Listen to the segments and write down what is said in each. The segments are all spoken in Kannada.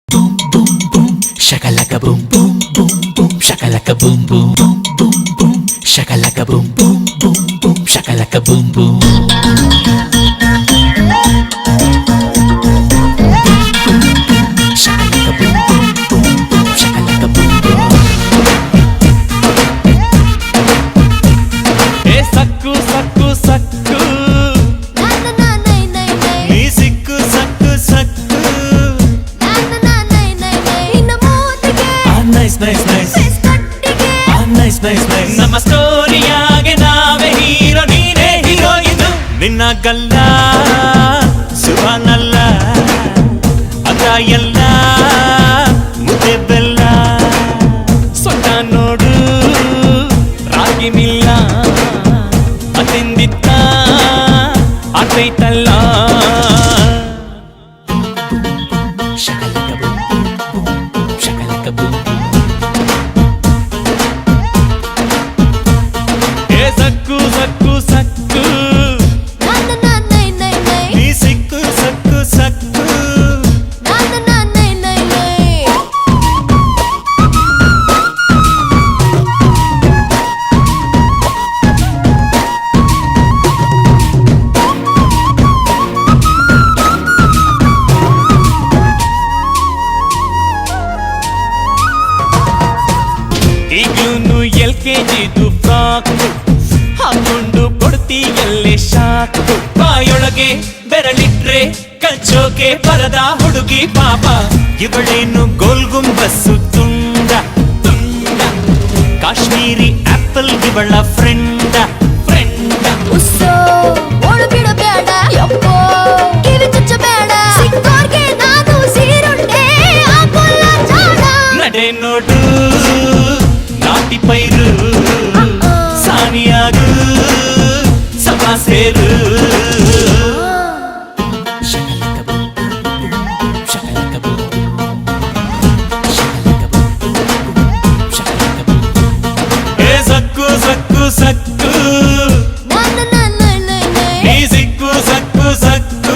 boom boom boom shakalaka boom boom boom boom shakalaka boom boom boom boom boom shakalaka boom boom boom boom shakalaka boom boom shakalaka boom boom boom boom shakalaka boom boom hey sakku sakku sakku nee sikku sakku sakku nice nice nice nice nice nice ನಮ್ಮ ಸ್ಟೋರಿಯಾಗೆ ನಾವೇ ಹೀರೋ ನೀನೇ ಹೀರೋಯಿನ್ ನಿನ್ನ ಗಲ್ಲ ಸುಭಾನಲ್ಲ ಅದ ಎಲ್ಲ ಮುದ್ದೆ ಬೆಲ್ಲ ಸೊಟ್ಟ ನೋಡು ರಾಗಿ ಮಿಲ್ಲ ಅತಿಂದಿತ್ತ ಆತೈತಲ್ಲ shakalaka boom boom boom boom shakalaka boom boom Sakku Sakku ಸಕ್ಕು ನೀ ಸಿಕ್ಕು ಸಕ್ಕು ಸಕ್ಕು ಈಗಲೂ LKGದು ಫ್ರಾಕ್ ಹಾಕೊಂಡು ಕೊಡ್ತೀಯಲ್ಲೇ ಶಾಕ್ ಬಾಯೊಳಗೆ ಬೆರಳಿಟ್ರೆ ಕಚ್ಚೋಕೆ ಬರದ ಹುಡುಗಿ ಪಾಪ ಇವಳೇನು ಗೋಲ್ ಗುಂಬಸ್ಸು ತುಂಡ ತುಂಡ ಕಾಶ್ಮೀರಿ ಆಪಲ್ ಇವಳ ಫ್ರೆಂಡ ಫ್ರೆಂಡ ನಡೆ ನೋಡು ನಾಟಿ ಪೈರು ಸಾನಿಯಾಗು ಸಭಾ ಸೇರು shakalaka boom boom boom shakalaka boom shakalaka boom boom shakalaka boom ಏ ಸಕ್ಕು ಸಕ್ಕು ಸಕ್ಕು ನೀ ಸಿಕ್ಕು ಸಕ್ಕು ಸಕ್ಕು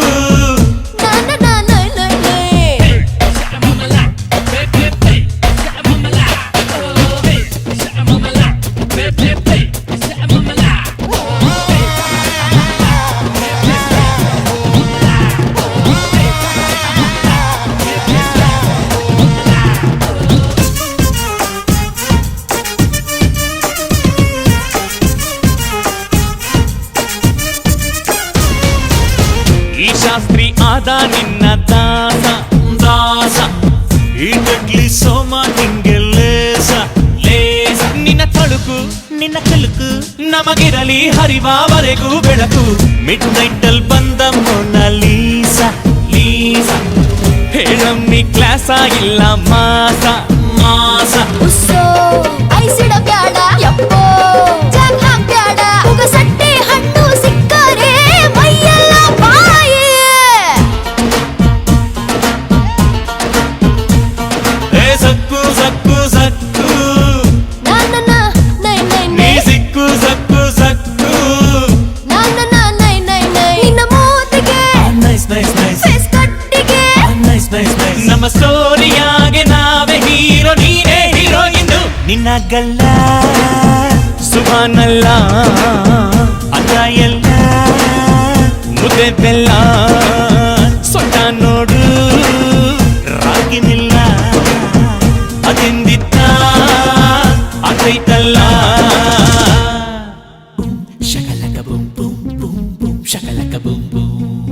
ಈ ಶಾಸ್ತ್ರಿ ಆದ ನಿನ್ನ ದಾಸ ದಾಸ ಈಗಡ್ಲಿ ಸೋಮ ನಿಂಗೆ ಲೇಸ ಲೇಸ ನಿನ್ನ ತಳುಕು ನಿನ್ನ ಕಲುಕು ನಮಗಿರಲಿ ಹರಿವಾವರೆಗೂ ಬೆಳಕು ಮಿಡ್ ನೈಟಲ್ ಬಂದ ಮೊನಾಲೀಸ ಲೀಸ ಹೇಳಮ್ಮಿ ಕ್ಲಾಸ ಇಲ್ಲ ಮಾಸ ಮಾಸ ಏ ಸಕ್ಕು ಸಕ್ಕು ಸಕ್ಕು ನೀ ಸಿಕ್ಕು ಸಕ್ಕು ಸಕ್ಕು nice nice nice nice nice nice ನಮ್ಮ ಸ್ಟೋರಿಯಾಗೆ ನಾವೇ ಹೀರೋ ನೀನೇ ಹೀರೋಯಿನ್ ನಿನ್ನ ಗಲ್ಲ ಸುಭಾನಲ್ಲ ಅದ ಎಲ್ಲ ಮುದ್ದೆ ಬೆಲ್ಲ ಸೊಟ್ಟ ನೋಡು ರಾಗಿ ಮಿಲ್ಲ ಅದಿಂದಿತ್ತ ಆತೈತಲ್ಲ shakalaka boom boom boom boom shakalaka boom boom